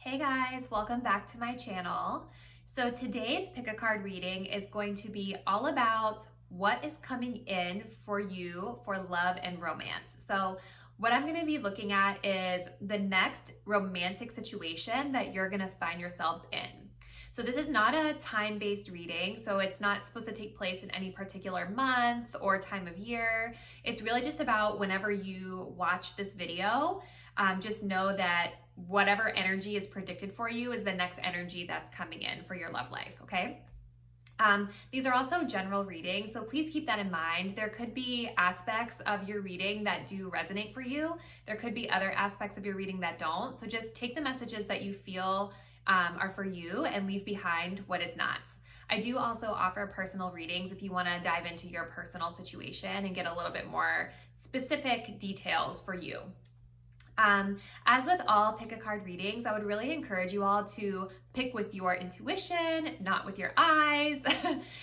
Hey guys, welcome back to my channel. So today's pick a card reading is going to be all about what is coming in for you for love and romance. So what I'm going to be looking at is the next romantic situation that you're going to find yourselves in. So this is not a time-based reading, so it's not supposed to take place in any particular month or time of year. It's really just about whenever you watch this video, just know that whatever energy is predicted for you is the next energy that's coming in for your love life, okay? These are also general readings, so please keep that in mind. There could be aspects of your reading that do resonate for you. There could be other aspects of your reading that don't. So just take the messages that you feel are for you and leave behind what is not. I do also offer personal readings if you want to dive into your personal situation and get a little bit more specific details for you. As with all pick a card readings, I would really encourage you all to pick with your intuition, not with your eyes.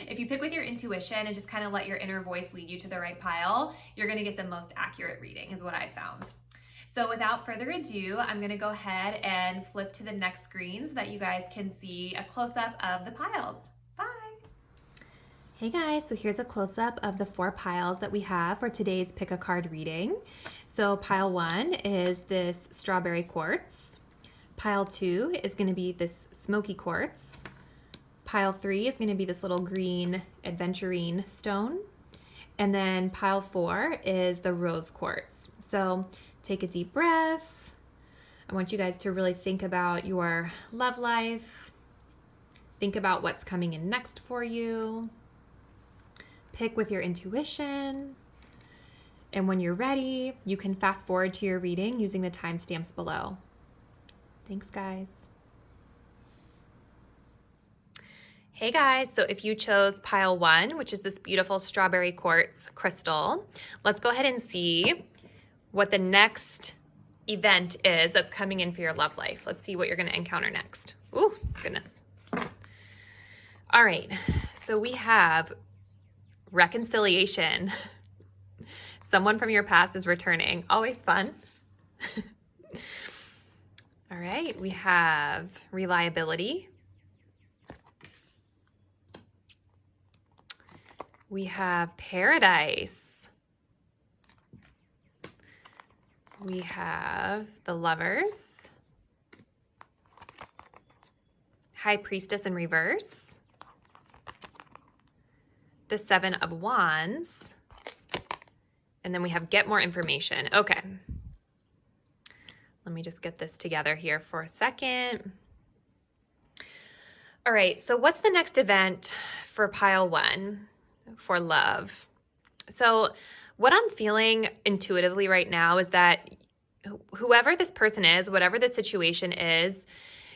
If you pick with your intuition and just kind of let your inner voice lead you to the right pile, you're going to get the most accurate reading is what I found. So without further ado, I'm going to go ahead and flip to the next screen so that you guys can see a close-up of the piles. Bye! Hey guys, so here's a close-up of the 4 piles that we have for today's pick a card reading. So pile 1 is this strawberry quartz. Pile 2 is going to be this smoky quartz. Pile 3 is going to be this little green adventurine stone. And then pile 4 is the rose quartz. So take a deep breath. I want you guys to really think about your love life. Think about what's coming in next for you. Pick with your intuition. And when you're ready, you can fast forward to your reading using the timestamps below. Thanks, guys. Hey guys, so if you chose pile 1, which is this beautiful strawberry quartz crystal, let's go ahead and see what the next event is that's coming in for your love life. Let's see what you're going to encounter next. Ooh, goodness. All right, so we have reconciliation. Someone from your past is returning. Always fun. All right, we have reliability. We have paradise. We have the lovers. High priestess in reverse. The 7 of wands. And then we have get more information. Okay. Let me just get this together here for a second. All right, so what's the next event for pile 1 for love? So what I'm feeling intuitively right now is that whoever this person is, whatever the situation is,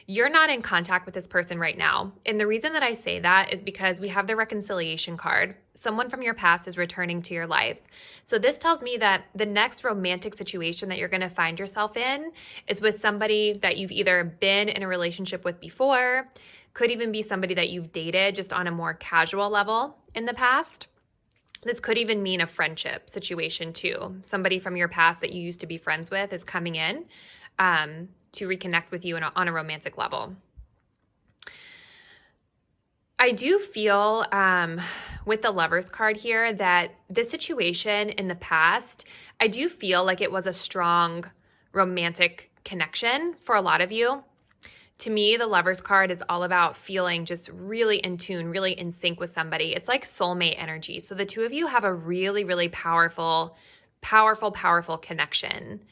you're not in contact with this person right now. And the reason that I say that is because we have the reconciliation card. Someone from your past is returning to your life. So this tells me that the next romantic situation that you're going to find yourself in is with somebody that you've either been in a relationship with before, could even be somebody that you've dated just on a more casual level in the past. This could even mean a friendship situation too. Somebody from your past that you used to be friends with is coming in to reconnect with you on a romantic level. I do feel with the Lovers card here that this situation in the past, I do feel like it was a strong romantic connection for a lot of you. To me, the Lovers card is all about feeling just really in tune, really in sync with somebody. It's like soulmate energy. So the two of you have a really, really powerful connection.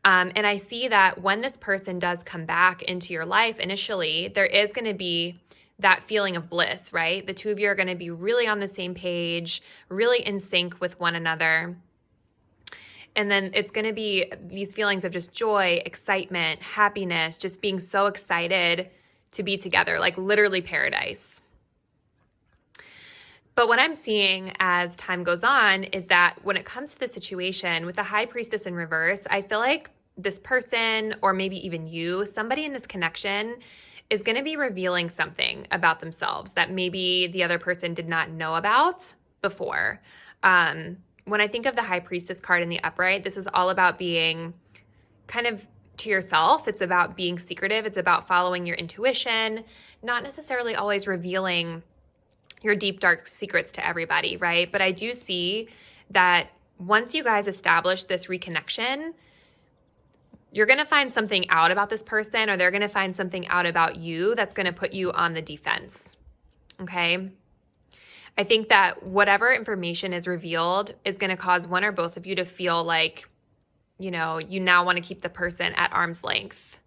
And I see that when this person does come back into your life initially, there is going to be that feeling of bliss, right? The two of you are going to be really on the same page, really in sync with one another. And then it's going to be these feelings of just joy, excitement, happiness, just being so excited to be together, like literally paradise. But what I'm seeing as time goes on is that when it comes to the situation with the High Priestess in reverse, I feel like this person, or maybe even you, somebody in this connection is going to be revealing something about themselves that maybe the other person did not know about before. When I think of the High Priestess card in the upright, this is all about being kind of to yourself. It's about being secretive. It's about following your intuition, not necessarily always revealing your deep, dark secrets to everybody, right? But I do see that once you guys establish this reconnection, you're going to find something out about this person, or they're going to find something out about you that's going to put you on the defense, okay? I think that whatever information is revealed is going to cause one or both of you to feel like, you know, you now want to keep the person at arm's length.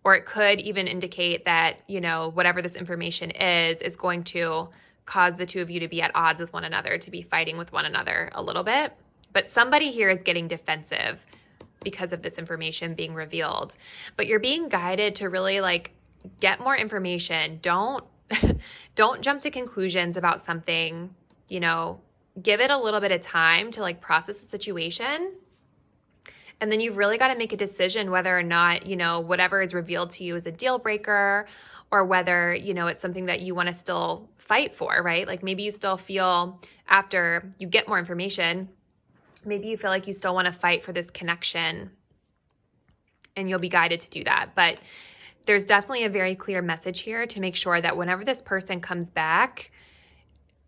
Or it could even indicate that, you know, whatever this information is going to cause the two of you to be at odds with one another, to be fighting with one another a little bit. But somebody here is getting defensive because of this information being revealed. But you're being guided to really like get more information. Don't jump to conclusions about something, you know, give it a little bit of time to like process the situation. And then you've really got to make a decision whether or not, you know, whatever is revealed to you is a deal breaker, or whether, you know, it's something that you want to still fight for, right? Like maybe you still feel after you get more information, maybe you feel like you still want to fight for this connection, and you'll be guided to do that. But there's definitely a very clear message here to make sure that whenever this person comes back,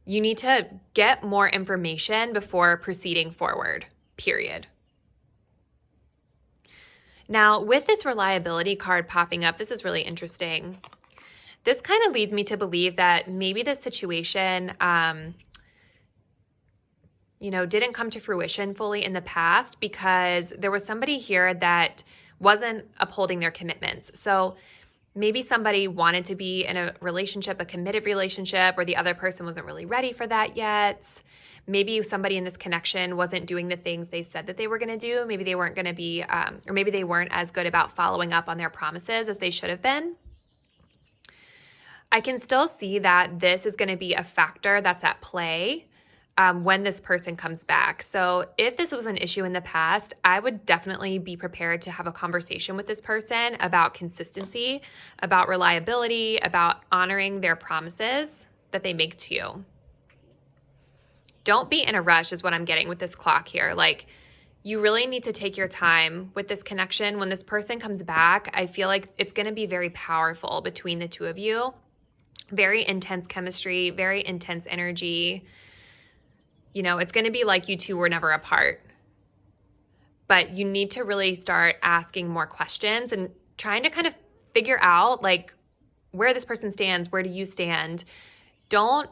you need to get more information before proceeding forward, period. Now, with this reliability card popping up, this is really interesting. This kind of leads me to believe that maybe this situation, you know, didn't come to fruition fully in the past because there was somebody here that wasn't upholding their commitments. So maybe somebody wanted to be in a relationship, a committed relationship, or the other person wasn't really ready for that yet. Maybe somebody in this connection wasn't doing the things they said that they were going to do. Maybe they weren't going to be, or maybe they weren't as good about following up on their promises as they should have been. I can still see that this is going to be a factor that's at play when this person comes back. So if this was an issue in the past, I would definitely be prepared to have a conversation with this person about consistency, about reliability, about honoring their promises that they make to you. Don't be in a rush is what I'm getting with this clock here. Like, you really need to take your time with this connection. When this person comes back, I feel like it's going to be very powerful between the two of you. Very intense chemistry, very intense energy. You know, it's going to be like you two were never apart. But you need to really start asking more questions and trying to kind of figure out like where this person stands, where do you stand. Don't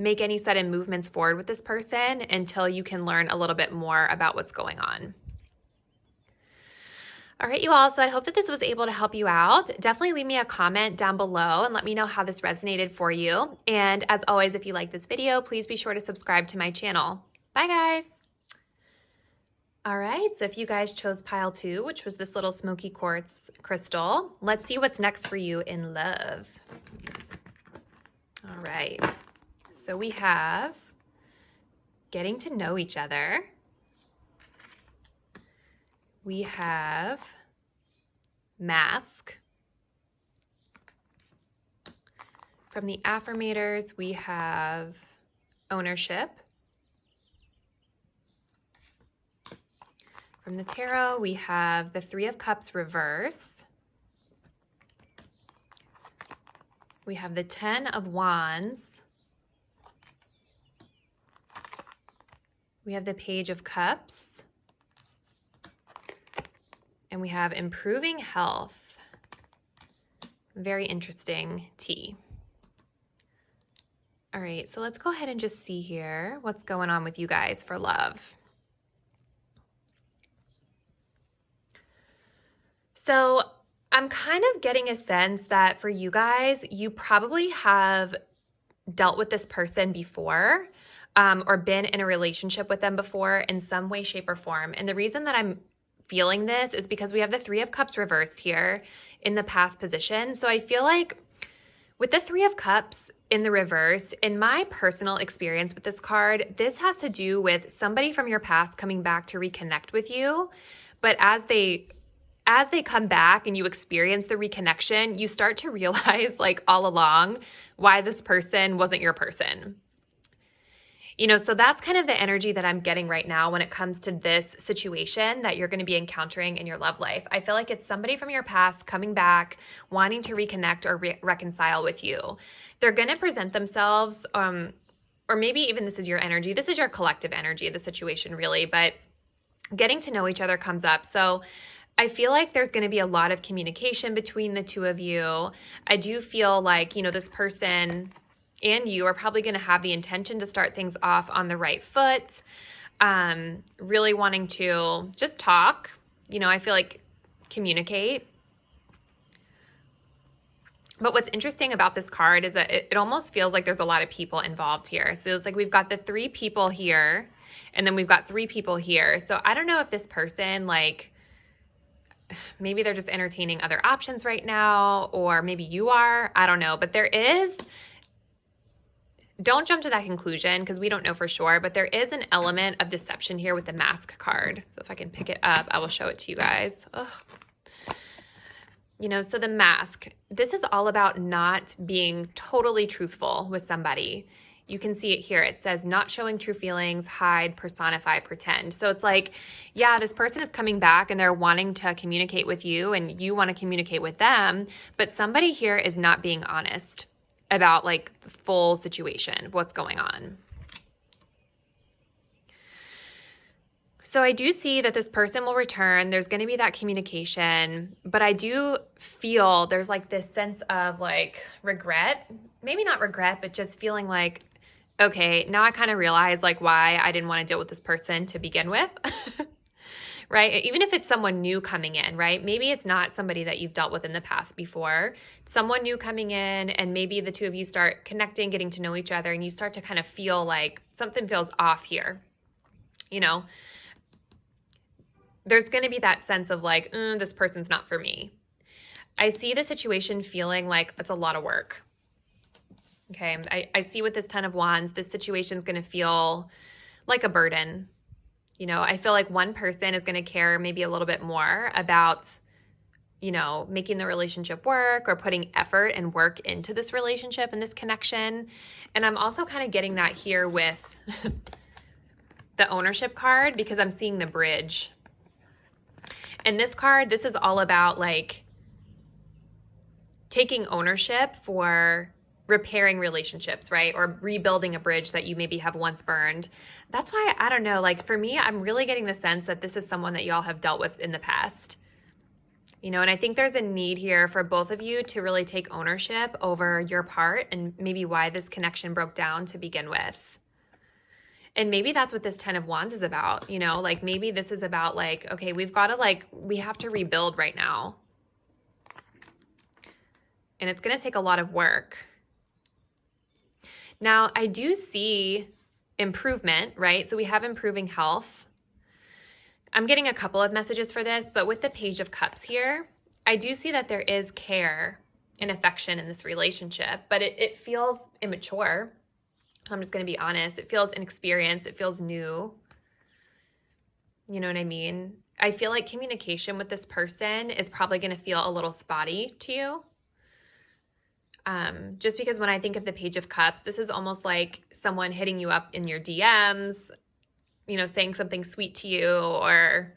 make any sudden movements forward with this person until you can learn a little bit more about what's going on. All right, you all, so I hope that this was able to help you out. Definitely leave me a comment down below and let me know how this resonated for you. And as always, if you like this video, please be sure to subscribe to my channel. Bye, guys. All right, so if you guys chose pile 2, which was this little smoky quartz crystal, let's see what's next for you in love. All right, so we have getting to know each other. We have mask. From the Affirmators, we have ownership. From the tarot, we have the 3 of Cups reverse. We have the 10 of Wands. We have the Page of Cups. And we have improving health. Very interesting tea. All right, so let's go ahead and just see here what's going on with you guys for love. So I'm kind of getting a sense that for you guys, you probably have dealt with this person before, or been in a relationship with them before in some way, shape, or form. And the reason that I'm feeling this is because we have the 3 of Cups reversed here in the past position. So I feel like with the 3 of Cups in the reverse, in my personal experience with this card, this has to do with somebody from your past coming back to reconnect with you. But as they come back and you experience the reconnection, you start to realize like all along why this person wasn't your person. So that's kind of the energy that I'm getting right now when it comes to this situation that you're going to be encountering in your love life. I feel like it's somebody from your past coming back, wanting to reconnect or reconcile with you. They're going to present themselves, or maybe even this is your energy. This is your collective energy of the situation, really, but getting to know each other comes up. So I feel like there's going to be a lot of communication between the two of you. I do feel like, this person and you are probably going to have the intention to start things off on the right foot, really wanting to just talk. I feel like communicate. But what's interesting about this card is that it almost feels like there's a lot of people involved here. So it's like we've got the 3 people here, and then we've got 3 people here. So I don't know if this person, like, maybe they're just entertaining other options right now, or maybe you are. I don't know. But don't jump to that conclusion because we don't know for sure, but there is an element of deception here with the Mask card. So if I can pick it up, I will show it to you guys. Ugh. So the Mask, this is all about not being totally truthful with somebody. You can see it here. It says not showing true feelings, hide, personify, pretend. So it's like, yeah, this person is coming back and they're wanting to communicate with you and you want to communicate with them, but somebody here is not being honest about like the full situation of what's going on. So I do see that this person will return. There's going to be that communication, but I do feel there's like this sense of like regret, maybe not regret, but just feeling like, okay, now I kind of realize like why I didn't want to deal with this person to begin with, right? Even if it's someone new coming in, right? Maybe it's not somebody that you've dealt with in the past before, someone new coming in, and maybe the two of you start connecting, getting to know each other, and you start to kind of feel like something feels off here, There's going to be that sense of like, this person's not for me. I see the situation feeling like it's a lot of work. Okay, I see with this 10 of Wands, this situation is going to feel like a burden. I feel like one person is going to care maybe a little bit more about, making the relationship work or putting effort and work into this relationship and this connection. And I'm also kind of getting that here with the ownership card because I'm seeing the bridge. And this card, this is all about like taking ownership for repairing relationships, right? Or rebuilding a bridge that you maybe have once burned. That's why, I don't know, like for me, I'm really getting the sense that this is someone that y'all have dealt with in the past. And I think there's a need here for both of you to really take ownership over your part and maybe why this connection broke down to begin with. And maybe that's what this 10 of Wands is about, like maybe this is about like, okay, we have to rebuild right now. And it's going to take a lot of work. Now, I do see improvement, right? So we have improving health. I'm getting a couple of messages for this, but with the Page of Cups here, I do see that there is care and affection in this relationship, but it feels immature. I'm just going to be honest. It feels inexperienced. It feels new. You know what I mean? I feel like communication with this person is probably going to feel a little spotty to you. Just because when I think of the Page of Cups, this is almost like someone hitting you up in your DMs, saying something sweet to you or,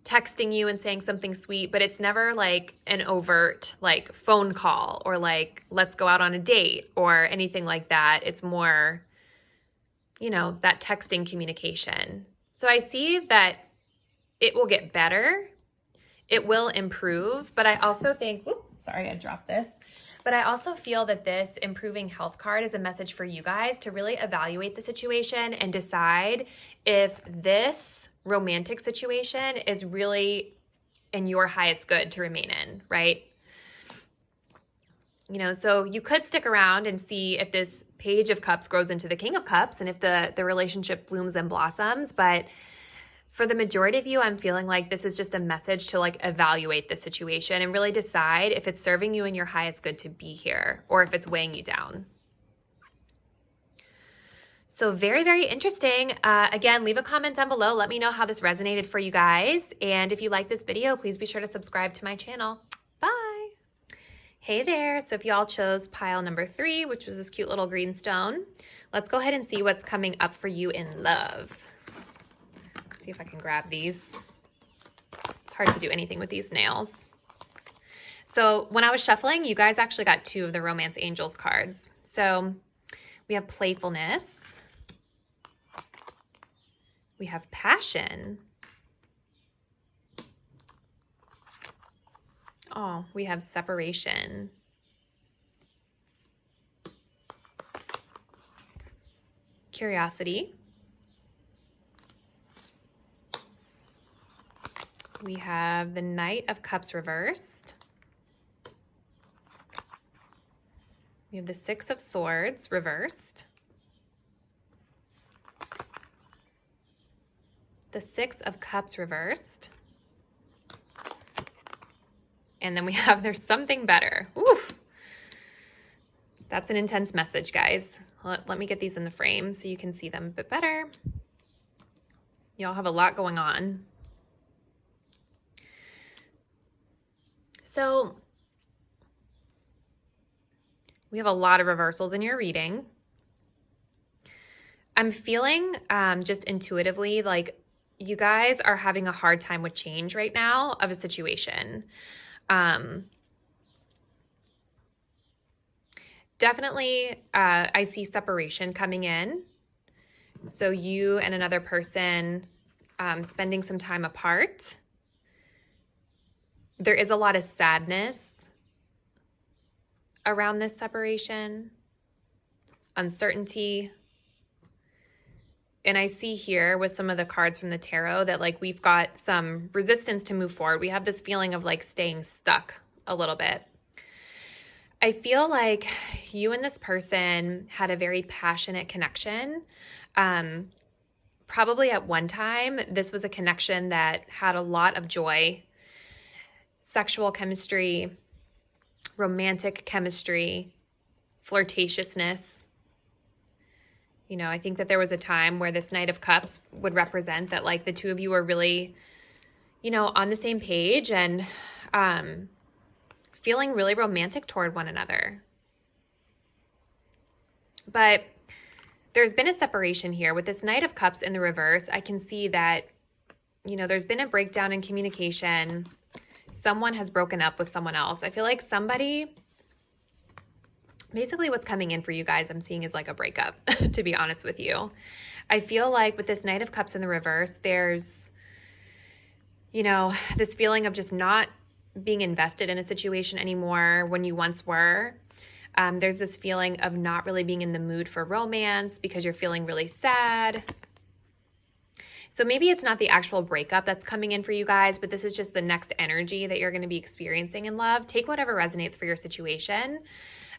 texting you and saying something sweet, but it's never like an overt like phone call or like, let's go out on a date or anything like that. It's more, that texting communication. So I see that it will get better. It will improve, but I also think, sorry, I dropped this. But I also feel that this improving health card is a message for you guys to really evaluate the situation and decide if this romantic situation is really in your highest good to remain in, right? So you could stick around and see if this Page of Cups grows into the King of Cups and if the relationship blooms and blossoms. But for the majority of you, I'm feeling like this is just a message to like evaluate the situation and really decide if it's serving you in your highest good to be here or if it's weighing you down. So very, very interesting. Again, leave a comment down below. Let me know how this resonated for you guys. And if you like this video, please be sure to subscribe to my channel. Bye. Hey there. So if y'all chose pile number 3, which was this cute little green stone, Let's go ahead and see what's coming up for you in love. Let's see if I can grab these. It's hard to do anything with these nails. So when I was shuffling, you guys actually got 2 of the Romance Angels cards. So we have playfulness. We have passion. Oh, we have separation. Curiosity. We have the Knight of Cups reversed. We have the 6 of Swords reversed. The 6 of Cups reversed. And then we have there's something better. Oof. That's an intense message, guys. Let me get these in the frame so you can see them a bit better. Y'all have a lot going on. So we have a lot of reversals in your reading. I'm feeling just intuitively like you guys are having a hard time with change right now of a situation. Definitely, I see separation coming in. So you and another person spending some time apart. There is a lot of sadness around this separation, uncertainty. And I see here with some of the cards from the tarot that like we've got some resistance to move forward. We have this feeling of like staying stuck a little bit. I feel like you and this person had a very passionate connection. Probably at one time, this was a connection that had a lot of joy, sexual chemistry, romantic chemistry, flirtatiousness. You know, I think that there was a time where this Knight of Cups would represent that like the 2 of you were really, you know, on the same page and feeling really romantic toward one another. But there's been a separation here. With this Knight of Cups in the reverse, I can see that, you know, there's been a breakdown in communication. Someone has broken up with someone else. I feel like somebody, basically what's coming in for you guys I'm seeing is like a breakup, to be honest with you. I feel like with this Knight of Cups in the reverse, there's, you know, this feeling of just not being invested in a situation anymore when you once were. There's this feeling of not really being in the mood for romance because you're feeling really sad. So maybe it's not the actual breakup that's coming in for you guys, but this is just the next energy that you're going to be experiencing in love. Take whatever resonates for your situation.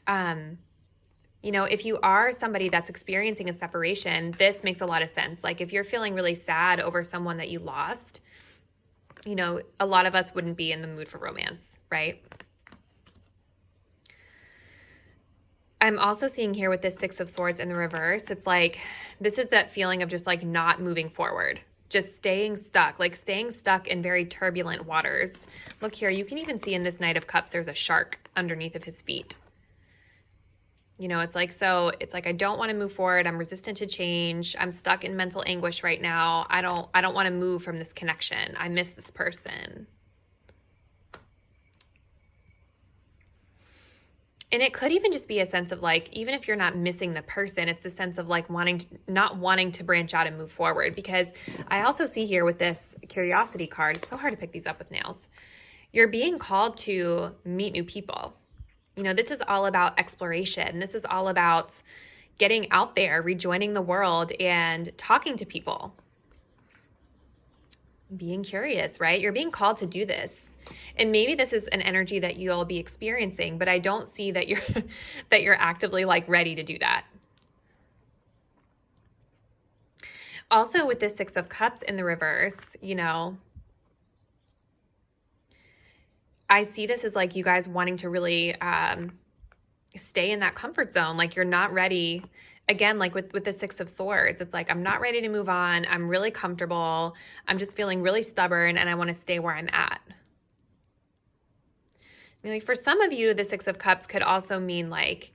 You know, if you are somebody that's experiencing a separation, this makes a lot of sense. Like if you're feeling really sad over someone that you lost, you know, a lot of us wouldn't be in the mood for romance, right? I'm also seeing here with this 6 of Swords in the reverse, it's like, this is that feeling of just like not moving forward, just staying stuck, like staying stuck in very turbulent waters. Look here, you can even see in this Knight of Cups, there's a shark underneath of his feet. You know, it's like, so it's like, I don't want to move forward. I'm resistant to change. I'm stuck in mental anguish right now. I don't want to move from this connection. I miss this person. And it could even just be a sense of like, even if you're not missing the person, it's a sense of like not wanting to branch out and move forward. Because I also see here with this curiosity card, it's so hard to pick these up with nails. You're being called to meet new people. You know, this is all about exploration. This is all about getting out there, rejoining the world and talking to people. Being curious, right? You're being called to do this. And maybe this is an energy that you'll be experiencing, but I don't see that you're actively like ready to do that. Also with this 6 of Cups in the reverse, you know, I see this as like you guys wanting to really stay in that comfort zone. Like you're not ready. Again, like with the 6 of Swords, it's like, I'm not ready to move on. I'm really comfortable. I'm just feeling really stubborn and I want to stay where I'm at. I mean, like for some of you, the 6 of Cups could also mean like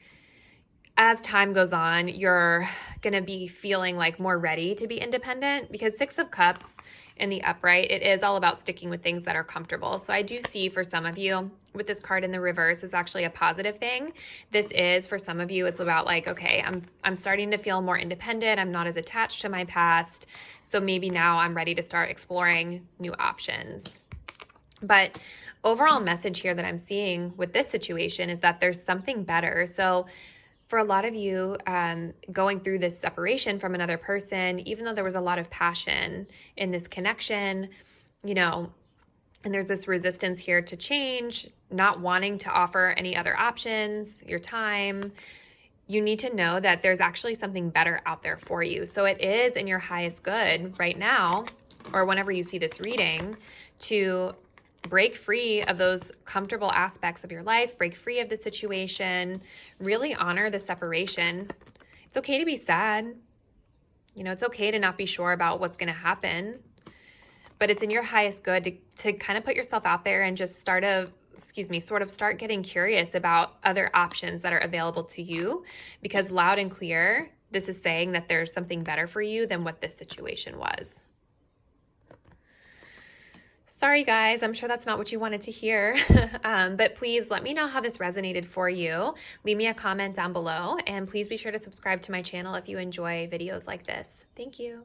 as time goes on, you're going to be feeling like more ready to be independent, because Six of Cups in the upright, it is all about sticking with things that are comfortable. So I do see for some of you with this card in the reverse is actually a positive thing. This is for some of you, it's about like, okay, I'm starting to feel more independent. I'm not as attached to my past. So maybe now I'm ready to start exploring new options. But overall message here that I'm seeing with this situation is that there's something better. So for a lot of you going through this separation from another person, even though there was a lot of passion in this connection, you know, and there's this resistance here to change, not wanting to offer any other options, your time, you need to know that there's actually something better out there for you. So it is in your highest good right now, or whenever you see this reading, to break free of those comfortable aspects of your life, break free of the situation, really honor the separation. It's okay to be sad. You know, it's okay to not be sure about what's going to happen, but it's in your highest good to kind of put yourself out there and just sort of start getting curious about other options that are available to you, because loud and clear, this is saying that there's something better for you than what this situation was. Sorry, guys, I'm sure that's not what you wanted to hear, but please let me know how this resonated for you. Leave me a comment down below, and please be sure to subscribe to my channel if you enjoy videos like this. Thank you.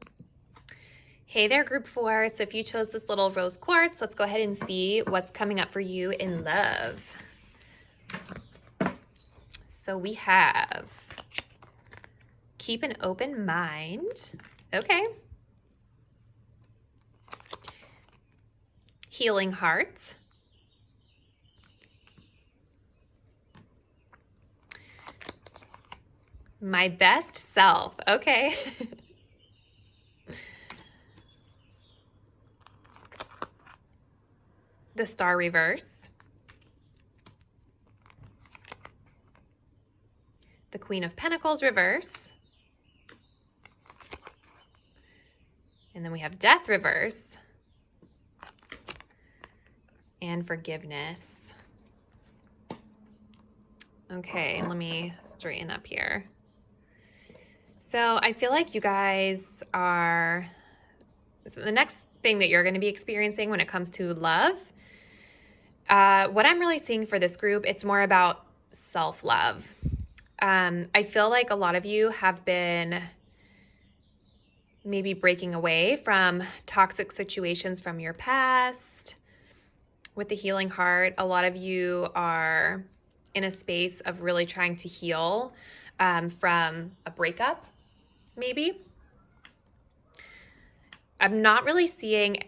Hey there, group 4. So if you chose this little rose quartz, let's go ahead and see what's coming up for you in love. So we have keep an open mind. Okay. Healing heart. My best self. Okay. The Star reverse. The Queen of Pentacles reverse. And then we have Death reverse. And forgiveness. Okay, let me straighten up here. So I feel like you guys are, so the next thing that you're going to be experiencing when it comes to love, what I'm really seeing for this group, it's more about self-love. I feel like a lot of you have been maybe breaking away from toxic situations from your past. With the healing heart, a lot of you are in a space of really trying to heal from a breakup, maybe. I'm not really seeing,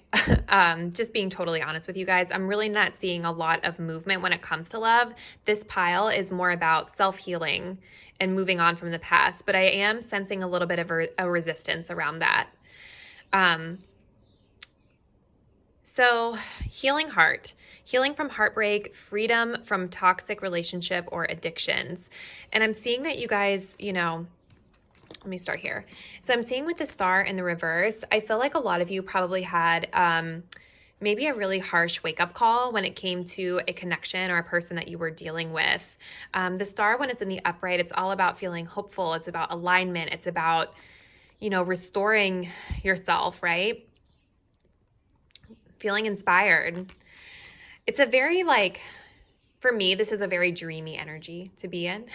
just being totally honest with you guys, I'm really not seeing a lot of movement when it comes to love. This pile is more about self-healing and moving on from the past, but I am sensing a little bit of a resistance around that. So healing heart, healing from heartbreak, freedom from toxic relationship or addictions. And I'm seeing that you guys, you know, let me start here. So I'm seeing with the Star in the reverse, I feel like a lot of you probably had maybe a really harsh wake-up call when it came to a connection or a person that you were dealing with. The Star, when it's in the upright, it's all about feeling hopeful. It's about alignment. It's about, you know, restoring yourself, right? Feeling inspired. It's a very, like, for me, this is a very dreamy energy to be in,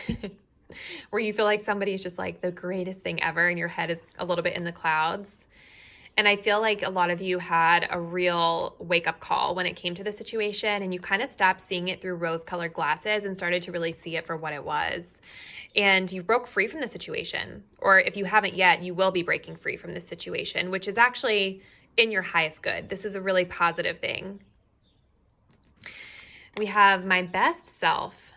where you feel like somebody's just like the greatest thing ever and your head is a little bit in the clouds. And I feel like a lot of you had a real wake-up call when it came to the situation, and you kind of stopped seeing it through rose-colored glasses and started to really see it for what it was. And you broke free from the situation, or if you haven't yet, you will be breaking free from this situation, which is actually in your highest good. This is a really positive thing. We have my best self.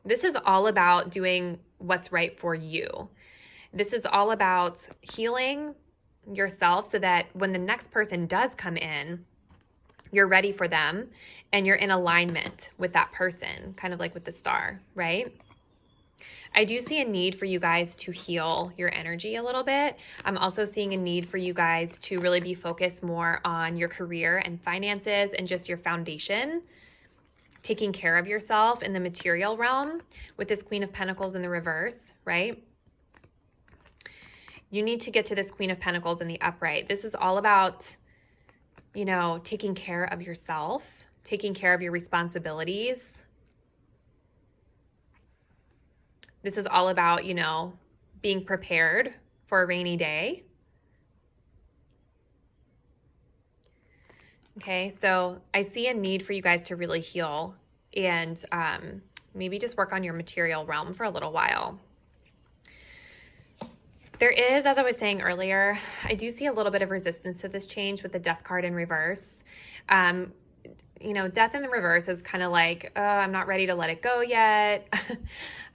This is all about doing what's right for you. This is all about healing yourself so that when the next person does come in, you're ready for them and you're in alignment with that person, kind of like with the Star, right? I do see a need for you guys to heal your energy a little bit. I'm also seeing a need for you guys to really be focused more on your career and finances and just your foundation taking care of yourself in the material realm with this Queen of Pentacles in the reverse, right? You need to get to this Queen of Pentacles in the upright. This is all about, you know, taking care of yourself, taking care of your responsibilities. This is all about, you know, being prepared for a rainy day. Okay, so I see a need for you guys to really heal and maybe just work on your material realm for a little while. There is, as I was saying earlier, I do see a little bit of resistance to this change with the Death card in reverse. You know, Death in the reverse is kind of like, oh, I'm not ready to let it go yet.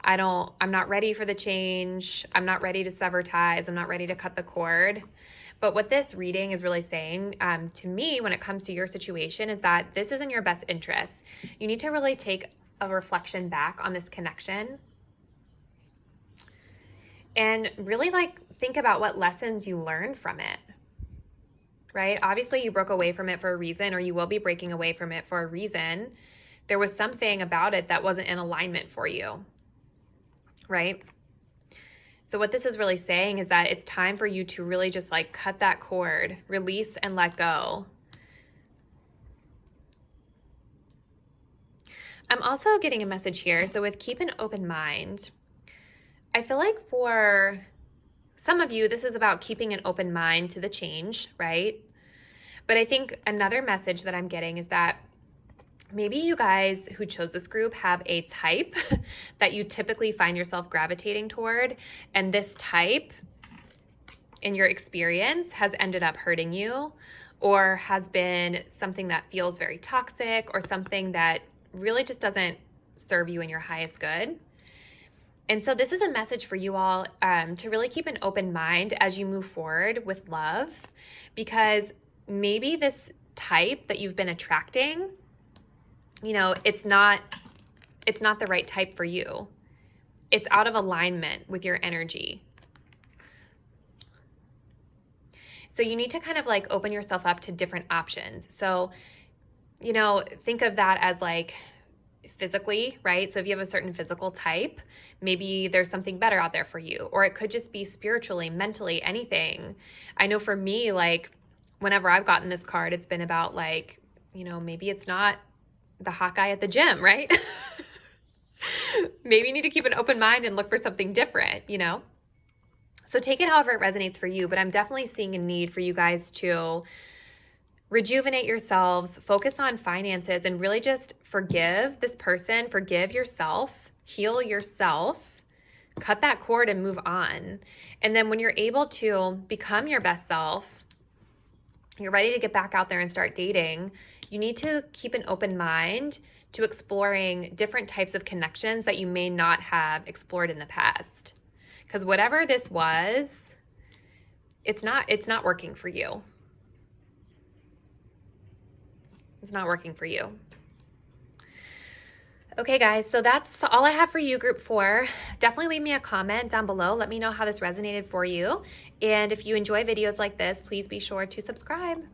I'm not ready for the change. I'm not ready to sever ties. I'm not ready to cut the cord. But what this reading is really saying to me when it comes to your situation is that this is in your best interest. You need to really take a reflection back on this connection and really like think about what lessons you learned from it, right? Obviously you broke away from it for a reason, or you will be breaking away from it for a reason. There was something about it that wasn't in alignment for you, right? So what this is really saying is that it's time for you to really just like cut that cord, release and let go. I'm also getting a message here. So with keep an open mind, I feel like for some of you, this is about keeping an open mind to the change, right? But I think another message that I'm getting is that maybe you guys who chose this group have a type that you typically find yourself gravitating toward. And this type, in your experience, has ended up hurting you, or has been something that feels very toxic, or something that really just doesn't serve you in your highest good. And so this is a message for you all to really keep an open mind as you move forward with love, because maybe this type that you've been attracting, you know, it's not the right type for you. It's out of alignment with your energy. So you need to kind of like open yourself up to different options. So, you know, think of that as like physically, right? So if you have a certain physical type, maybe there's something better out there for you, or it could just be spiritually, mentally, anything. I know for me, like whenever I've gotten this card, it's been about like, you know, maybe it's not the hot guy at the gym, right? Maybe you need to keep an open mind and look for something different, you know? So take it however it resonates for you, but I'm definitely seeing a need for you guys to rejuvenate yourselves, focus on finances, and really just forgive this person, forgive yourself, heal yourself, cut that cord and move on. And then when you're able to become your best self, you're ready to get back out there and start dating, you need to keep an open mind to exploring different types of connections that you may not have explored in the past. Because whatever this was, it's not working for you. It's not working for you. Okay, guys, so that's all I have for you, group 4. Definitely leave me a comment down below. Let me know how this resonated for you. And if you enjoy videos like this, please be sure to subscribe.